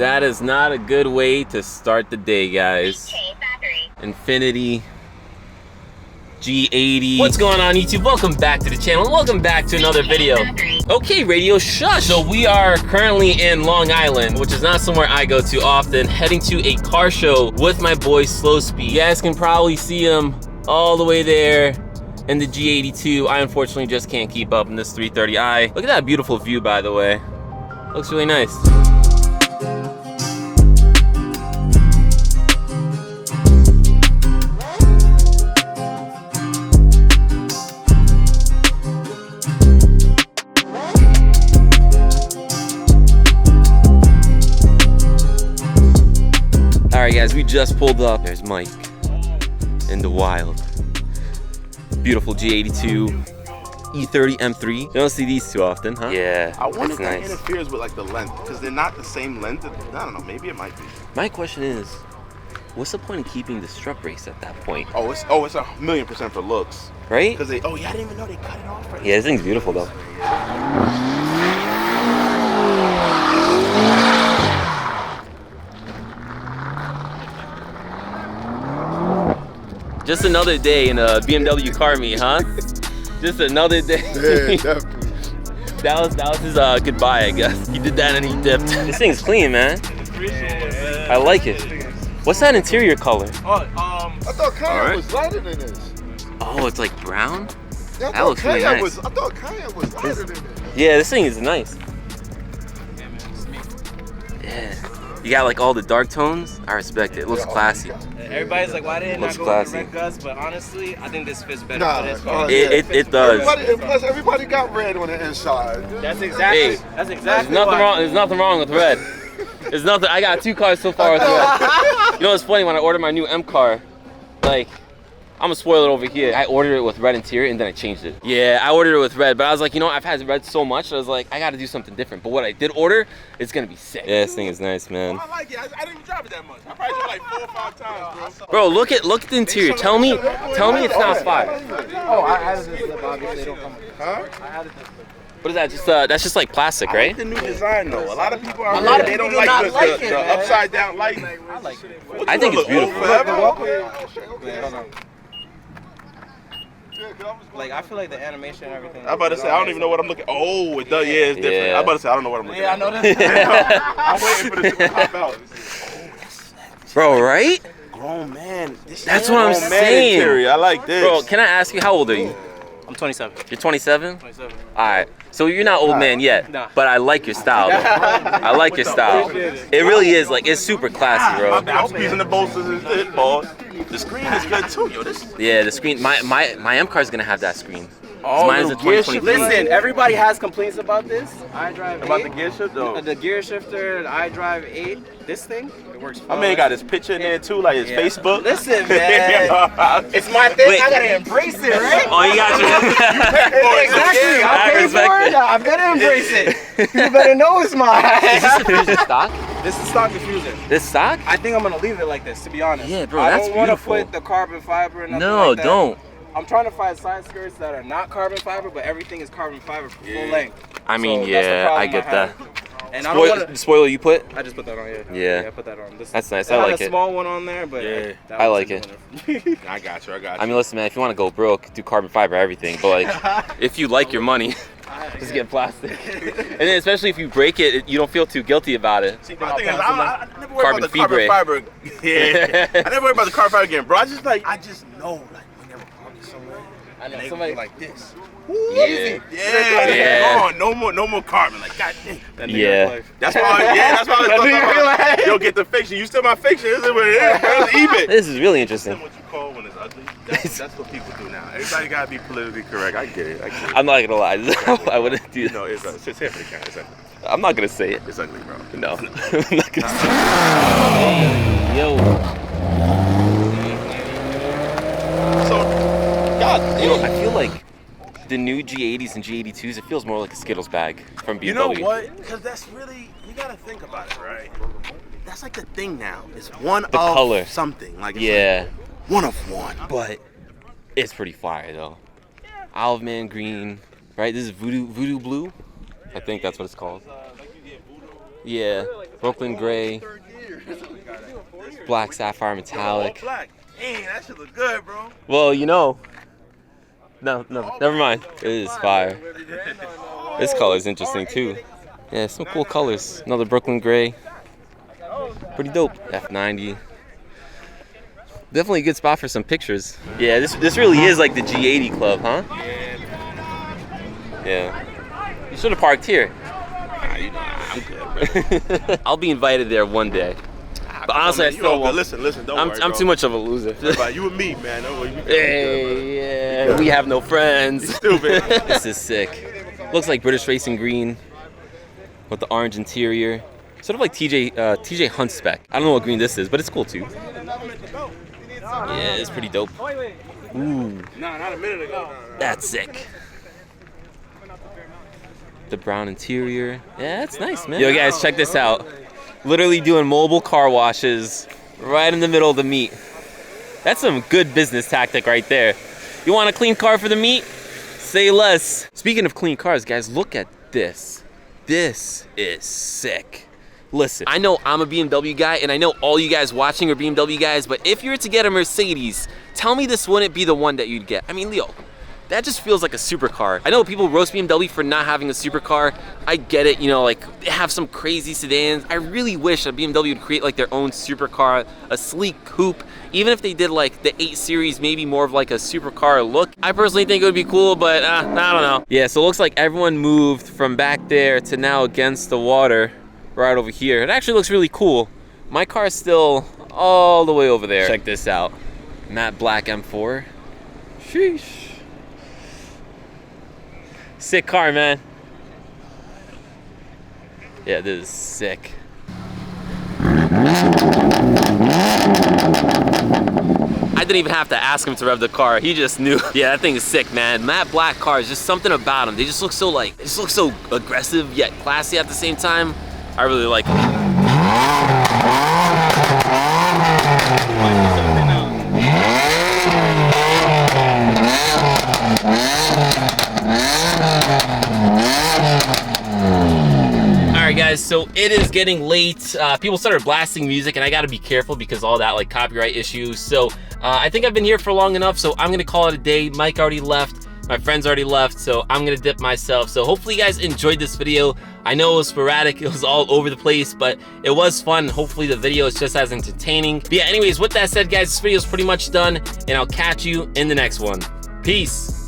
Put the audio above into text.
That is not a good way to start the day, guys. Infinity G80. What's going on, YouTube? Welcome back to the channel. Welcome back to another video. Okay, radio shush. So we are currently in Long Island, which is not somewhere I go to often, heading to a car show with my boy Slow Speed. You guys can probably see him all the way there in the G82. I unfortunately just can't keep up in this 330i. Look at that beautiful view, by the way. Looks really nice. Alright guys, we just pulled up. There's Mike in the wild. Beautiful G82 E30 M3. You don't see these too often, huh? Yeah, I wonder if that nice. interferes with like the length, because they're not the same length. I don't know, maybe it might be. My question is, what's the point of keeping the strut brace at that point? Oh, it's 1,000,000% for looks. Right? Because I didn't even know they cut it off right. Yeah, this thing's beautiful though. Just another day in a BMW car meet, huh? Just another day. Yeah, definitely. That was his goodbye, I guess. He did that and he dipped. This thing's clean, man. I like it. What's that interior color? I thought Cayenne was lighter than this. Oh, it's like brown? Yeah, That looks really nice. I thought Cayenne was lighter than this. Yeah, this thing is nice. Yeah. You got like all the dark tones. I respect it. It looks classy. Everybody's like, why didn't I go with the red guts? But honestly, I think this fits better for this car. It does. Plus, everybody got red on the inside. That's exactly. Hey, that's exactly. There's nothing wrong with red. There's nothing. I got 2 cars so far with red. You know what's funny? When I ordered my new M car, like, I'm gonna spoil it over here. I ordered it with red interior and then I changed it. Yeah, I ordered it with red, but I was like, you know, I've had red so much, I was like, I gotta do something different. But what I did order, it's gonna be sick. Yeah, this thing is nice, man. I like it. I didn't even drive it that much. I probably drove like 4 or 5 times, bro. Bro, look at the interior. Tell me it's not fire. Oh, I added this slip, obviously. They don't come. Huh? I added this slip. What is that? That's just like plastic, I right? like the new design though. A lot of people are lot of they don't people like do not like the it, man. upside down light. I like it. I think it's beautiful. Like, I feel like the animation and everything. I'm about to say, I don't even know what I'm looking. Oh, it does. Yeah, it's different. Yeah. I'm about to say, I don't know what I'm looking Yeah, I at. know that. I'm waiting for this to pop out. Bro, right? Grown man. That's what I'm Grown man saying. interior. I like this. Bro, can I ask you, how old are you? I'm 27. You're 27? 27. Alright. So you're not old man yet, Nah. but I like your style though. I like your style. It really is, like, it's super classy, bro. My mouthpiece in the bolsters is it, boss. The screen is good too, yo. This. Yeah, the screen, my M car's gonna have that screen. Oh, Mine is a 2023. Listen, everybody has complaints about this. I drive About 8. the gear shift though. The gear shifter, I drive 8. This thing, it works fine. I mean, it got his picture in there too, like his Facebook. Listen, man. It's my thing. Wait. I gotta embrace it, right? Oh, you got your... Exactly. I I paid respect for it. it. I better embrace it. You better know it's mine. Is this diffuser stock? This is stock diffuser. This stock? I think I'm gonna leave it like this, to be honest. Yeah, bro, I that's don't want to beautiful. put the carbon fiber and nothing No, like that. don't. I'm trying to find side skirts that are not carbon fiber, but everything is carbon fiber for full length. I mean, So that's the yeah, problem I get have. that. And I don't want to. Spoiler you put? I just put that on. Yeah. I put that on. This, That's nice, they I had like a it. small one on there, but Yeah. that I was like a it. winner. I got you. I mean, listen, man, if you want to go broke, do carbon fiber everything. But like, if you like your money, just get plastic. And then especially if you break it, you don't feel too guilty about it. See, my thing is, I never worry Carbon about the carbon fibre. fiber. Yeah. I never worry about the carbon fiber again, bro. I just know, like, whenever I'm somewhere, I know and they somebody go like this. Yeah. Yeah. No more carbon. Like, goddamn. Yeah. That's why I was yo, get the fiction. You still my fiction. This is what it is, bro. It's eBay. This is really interesting. What you call when it's ugly. That's what people do now. Everybody gotta be politically correct. I get it. I'm not gonna lie. I wouldn't do that. No, it's just here for the camera. It's ugly. I'm not gonna say it. It's ugly, bro. No. I'm not gonna say it. Yo. So, God, You know, I feel like the new G80s and G82s, it feels more like a Skittles bag from BMW. you know what? Because that's really, you gotta think about it, right? That's like the thing now. It's one of color. something. Like, it's Yeah. like one of one. But it's pretty fire though. Olive Man green, right? This is voodoo blue. I think that's what it's called. Yeah. Brooklyn Gray, Black Sapphire Metallic. Black. Dang, that shit look good, bro. Well, you know. No, never mind. It is fire. This color is interesting too. Yeah, some cool colors. Another Brooklyn Gray. Pretty dope. F90. Definitely a good spot for some pictures. Yeah, this really is like the G80 club, huh? Yeah. You should have parked here. Nah, you know, I'm good, bro. I'll be invited there one day. But honestly, I still won't. Listen, don't worry, I'm too much of a loser. You and me, man. Don't worry. Hey, yeah, we have no friends. Stupid. This is sick. Looks like British Racing Green with the orange interior. Sort of like TJ Hunt spec. I don't know what green this is, but it's cool too. Yeah, it's pretty dope. Ooh. No, not a minute ago. That's sick. The brown interior. Yeah, that's nice, man. Yo, guys, check this out. Literally doing mobile car washes right in the middle of the meet. That's some good business tactic right there. You want a clean car for the meet? Say less. Speaking of clean cars, guys, look at this. This is sick. Listen, I know I'm a BMW guy, and I know all you guys watching are BMW guys, but if you were to get a Mercedes, tell me this wouldn't be the one that you'd get. I mean, Leo, that just feels like a supercar. I know people roast BMW for not having a supercar. I get it, you know, like they have some crazy sedans. I really wish that BMW would create like their own supercar, a sleek coupe. Even if they did like the 8 Series, maybe more of like a supercar look. I personally think it would be cool, but I don't know. Yeah, so it looks like everyone moved from back there to now against the water right over here. It actually looks really cool. My car is still all the way over there. Check this out. Matte black M4. Sheesh. Sick car, man. Yeah, this is sick. I didn't even have to ask him to rev the car. He just knew. Yeah, that thing is sick, man. Matte black cars, just something about them. They just look so like, they just look so aggressive yet classy at the same time. I really like it. Alright guys, so it is getting late. People started blasting music and I gotta be careful because all that like copyright issues. So I think I've been here for long enough, so I'm gonna call it a day. Mike already left, my friends already left, so I'm gonna dip myself. So hopefully you guys enjoyed this video. I know it was sporadic, it was all over the place, but it was fun. Hopefully the video is just as entertaining. But yeah, anyways, with that said guys, this video is pretty much done and I'll catch you in the next one. Peace.